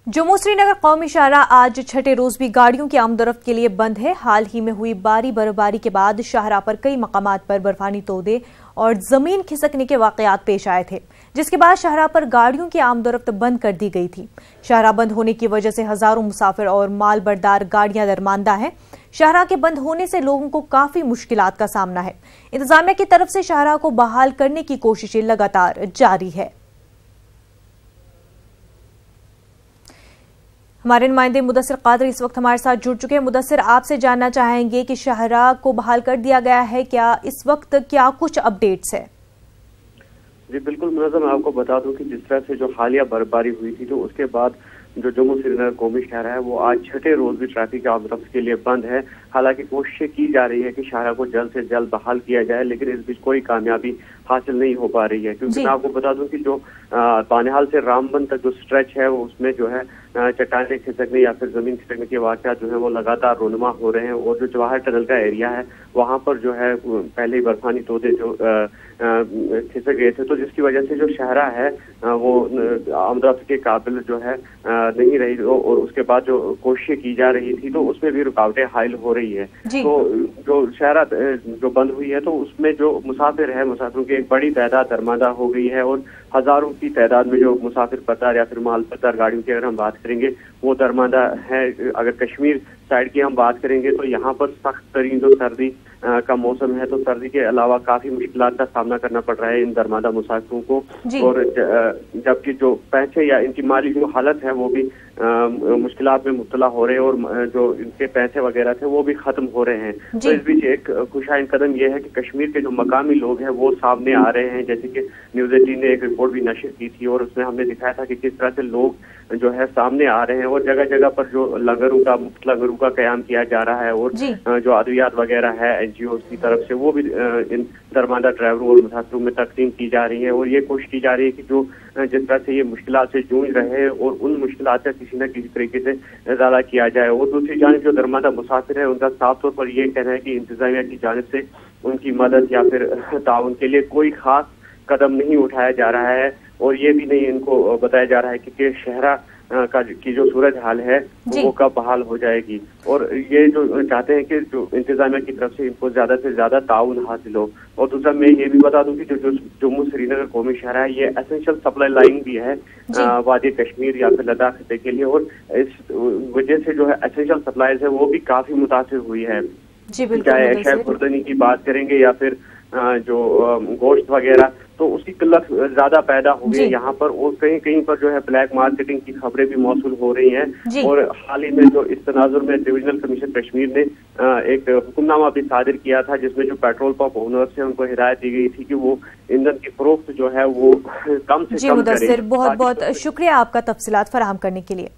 जम्मू श्रीनगर कौमी शाहराह आज छठे रोज भी गाड़ियों की आमदोरफ्त के लिए बंद है। हाल ही में हुई बर्फबारी के बाद शाहराह पर कई मकामात पर बर्फानी तोदे और जमीन खिसकने के वाकयात पेश आए थे, जिसके बाद शाहराह पर गाड़ियों की आमदोरफ्त बंद कर दी गई थी। शाहराह बंद होने की वजह से हजारों मुसाफिर और माल बरदार गाड़ियां दरमांदा हैं। शाहराह के बंद होने से लोगों को काफी मुश्किलात का सामना है। इंतजामिया की तरफ से शाहराह को बहाल करने की कोशिशें लगातार जारी है। हमारे नुमाइंदे मुदस्सिर कादरी इस वक्त हमारे साथ जुड़ चुके हैं। मुदस्सिर, आपसे जानना चाहेंगे कि शाहराह को बहाल कर दिया गया है क्या? इस वक्त क्या कुछ अपडेट्स है? जी बिल्कुल मुनज़्ज़म, आपको बता दूं कि जिस तरह से जो हालिया बर्फबारी हुई थी तो उसके बाद जो जम्मू श्रीनगर कौमी शाहराह है वो आज छठे रोज भी ट्रैफिक आमदोरफ्त के लिए बंद है। हालांकि कोशिशें की जा रही है कि शाहराह को जल्द से जल्द बहाल किया जाए, लेकिन इस बीच कोई कामयाबी हासिल नहीं हो पा रही है। क्योंकि मैं आपको बता दूं कि जो बानिहाल से रामबन तक जो स्ट्रेच है वो उसमें जो है चट्टानें खिसकने या फिर जमीन खिसकने के वाक़यात जो है वो लगातार रोनुमा हो रहे हैं। और जो जवाहर टनल का एरिया है वहाँ पर जो है पहले ही बर्फानी तोदे जो खिसक गए थे, तो जिसकी वजह से जो शाहराह है वो आमदोरफ्त के काबिल जो है नहीं रही। और उसके बाद जो कोशिशें की जा रही थी तो उसमें भी रुकावटें हायल हो रही है। तो जो शाहराह जो बंद हुई है तो उसमें जो मुसाफिर है, मुसाफिरों की एक बड़ी तादाद दरमांदा हो गई है। और हजारों की तादाद में जो मुसाफिर पतार या फिर माल पतार गाड़ियों की अगर हम बात करेंगे वो दरमांदा है। अगर कश्मीर साइड की हम बात करेंगे तो यहाँ पर सख्त तरीन जो सर्दी का मौसम है, तो सर्दी के अलावा काफी मुश्किलात का सामना करना पड़ रहा है इन दरमांदा मुसाफिरों को। और जबकि जो पैसे या इनकी माली जो हालत है वो भी मुश्किलात में मुब्तला हो रहे हैं और जो इनके पैसे वगैरह थे वो भी खत्म हो रहे हैं। तो इस बीच एक खुशाइन कदम ये है कि कश्मीर के जो मकामी लोग हैं वो सामने आ रहे हैं। जैसे कि न्यूज़ 18 ने एक रिपोर्ट भी नशर की थी और उसमें हमने दिखाया था कि किस तरह से लोग जो है सामने आ रहे हैं और जगह जगह पर जो लंगरों का कयाम किया जा रहा है। और जो अद्वियात वगैरह है NGO की तरफ से वो भी इन दरमांदा ड्राइवरों और मुसाफिरों में तकसीम की जा रही है। और ये कोशिश की जा रही है कि जो जिस तरह से ये मुश्किलात से जूझ रहे हैं और उन मुश्किलात का किसी न किसी तरीके से इजाला किया जाए। और दूसरी जानिब जो दरमांदा मुसाफिर है उनका साफ तौर पर ये कहना है कि इंतजामिया की जानिब से उनकी मदद या फिर ताउन के लिए कोई खास कदम नहीं उठाया जा रहा है। और ये भी नहीं इनको बताया जा रहा है कि शाहराह की जो सूरत हाल है वो कब बहाल हो जाएगी। और ये जो चाहते हैं कि जो इंतजामिया की तरफ से इनको ज्यादा से ज्यादा ताउन हासिल हो। और दूसरा मैं ये भी बता दूं कि जो जम्मू श्रीनगर कौमी शाहराह है ये एसेंशियल सप्लाई लाइन भी है वादी कश्मीर या फिर लद्दाख खिते के लिए। और इस वजह से जो है एसेंशियल सप्लाईज है वो भी काफी मुतासिर हुई है। चाहे शेफ खुर्दनी की बात करेंगे या फिर जो गोश्त वगैरह, तो उसकी किल्लत ज्यादा पैदा हो गई है यहाँ पर। और कहीं कहीं पर जो है ब्लैक मार्केटिंग की खबरें भी मौसूल हो रही हैं। और हाल ही में जो इस तनाजुर में डिविजनल कमीशन कश्मीर ने एक हुक्मनामा भी सादिर किया था जिसमें जो पेट्रोल पंप ओनर से उनको हिदायत दी गई थी कि वो ईंधन की फरोख्त जो है वो कम से कम करें। बहुत बहुत शुक्रिया आपका तफसीलात फराहम करने के लिए।